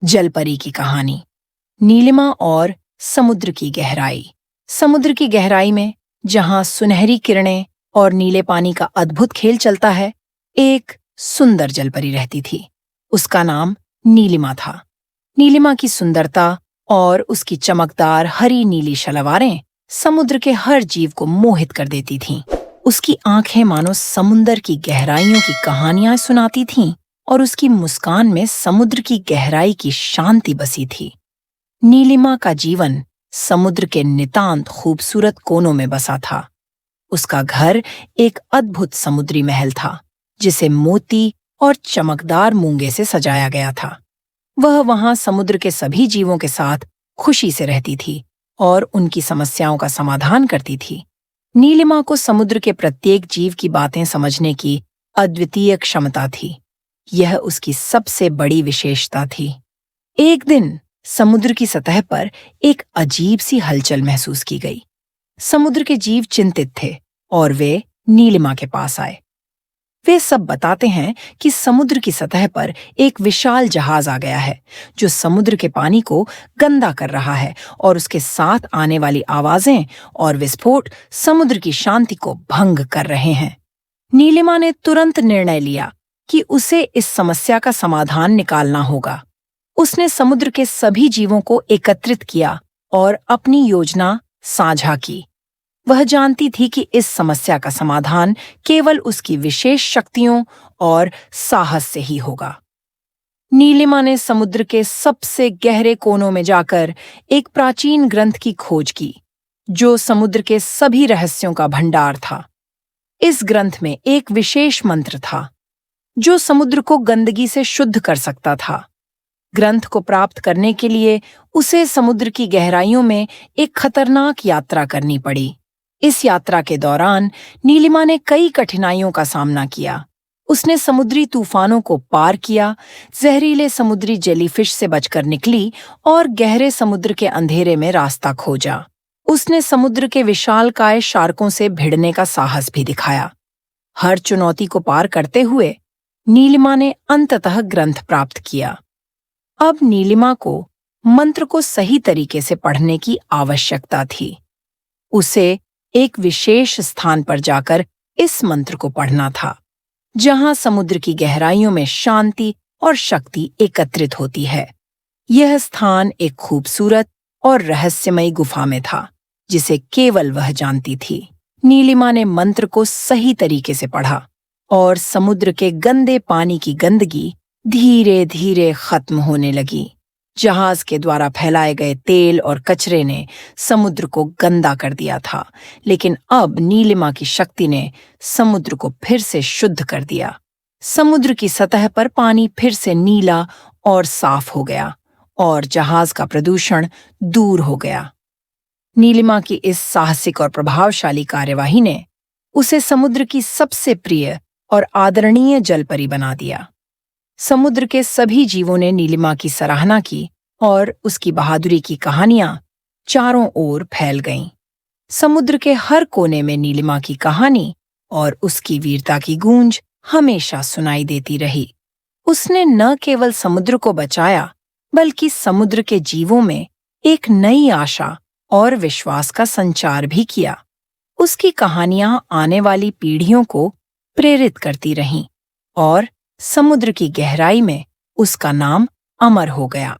जलपरी की कहानी। नीलिमा और समुद्र की गहराई। समुद्र की गहराई में, जहां सुनहरी किरणें और नीले पानी का अद्भुत खेल चलता है, एक सुंदर जलपरी रहती थी। उसका नाम नीलिमा था। नीलिमा की सुंदरता और उसकी चमकदार हरी नीली शलवारें समुद्र के हर जीव को मोहित कर देती थीं। उसकी आंखें मानो समुद्र की गहराइयों की कहानियां सुनाती थीं और उसकी मुस्कान में समुद्र की गहराई की शांति बसी थी। नीलिमा का जीवन समुद्र के नितांत खूबसूरत कोनों में बसा था। उसका घर एक अद्भुत समुद्री महल था, जिसे मोती और चमकदार मूंगे से सजाया गया था। वह वहां समुद्र के सभी जीवों के साथ खुशी से रहती थी और उनकी समस्याओं का समाधान करती थी। नीलिमा को समुद्र के प्रत्येक जीव की बातें समझने की अद्वितीय क्षमता थी। यह उसकी सबसे बड़ी विशेषता थी। एक दिन समुद्र की सतह पर एक अजीब सी हलचल महसूस की गई। समुद्र के जीव चिंतित थे और वे नीलिमा के पास आए। वे सब बताते हैं कि समुद्र की सतह पर एक विशाल जहाज आ गया है, जो समुद्र के पानी को गंदा कर रहा है, और उसके साथ आने वाली आवाजें और विस्फोट समुद्र की शांति को भंग कर रहे हैं। नीलिमा ने तुरंत निर्णय लिया कि उसे इस समस्या का समाधान निकालना होगा। उसने समुद्र के सभी जीवों को एकत्रित किया और अपनी योजना साझा की। वह जानती थी कि इस समस्या का समाधान केवल उसकी विशेष शक्तियों और साहस से ही होगा। नीलिमा ने समुद्र के सबसे गहरे कोनों में जाकर एक प्राचीन ग्रंथ की खोज की, जो समुद्र के सभी रहस्यों का भंडार था। इस ग्रंथ में एक विशेष मंत्र था, जो समुद्र को गंदगी से शुद्ध कर सकता था। ग्रंथ को प्राप्त करने के लिए उसे समुद्र की गहराइयों में एक खतरनाक यात्रा करनी पड़ी। इस यात्रा के दौरान नीलिमा ने कई कठिनाइयों का सामना किया। उसने समुद्री तूफानों को पार किया, जहरीले समुद्री जेलीफिश से बचकर निकली और गहरे समुद्र के अंधेरे में रास्ता खोजा। उसने समुद्र के विशालकाय शार्कों से भिड़ने का साहस भी दिखाया। हर चुनौती को पार करते हुए नीलिमा ने अंततः ग्रंथ प्राप्त किया। अब नीलिमा को मंत्र को सही तरीके से पढ़ने की आवश्यकता थी। उसे एक विशेष स्थान पर जाकर इस मंत्र को पढ़ना था, जहां समुद्र की गहराइयों में शांति और शक्ति एकत्रित होती है। यह स्थान एक खूबसूरत और रहस्यमयी गुफा में था, जिसे केवल वह जानती थी। नीलिमा ने मंत्र को सही तरीके से पढ़ा और समुद्र के गंदे पानी की गंदगी धीरे धीरे खत्म होने लगी। जहाज के द्वारा फैलाए गए तेल और कचरे ने समुद्र को गंदा कर दिया था, लेकिन अब नीलिमा की शक्ति ने समुद्र को फिर से शुद्ध कर दिया। समुद्र की सतह पर पानी फिर से नीला और साफ हो गया और जहाज का प्रदूषण दूर हो गया। नीलिमा की इस साहसिक और प्रभावशाली कार्यवाही ने उसे समुद्र की सबसे प्रिय और आदरणीय जलपरी बना दिया। समुद्र के सभी जीवों ने नीलिमा की सराहना की और उसकी बहादुरी की कहानियां चारों ओर फैल गईं। समुद्र के हर कोने में नीलिमा की कहानी और उसकी वीरता की गूंज हमेशा सुनाई देती रही। उसने न केवल समुद्र को बचाया, बल्कि समुद्र के जीवों में एक नई आशा और विश्वास का संचार भी किया। उसकी कहानियां आने वाली पीढ़ियों को प्रेरित करती रहीं और समुद्र की गहराई में उसका नाम अमर हो गया।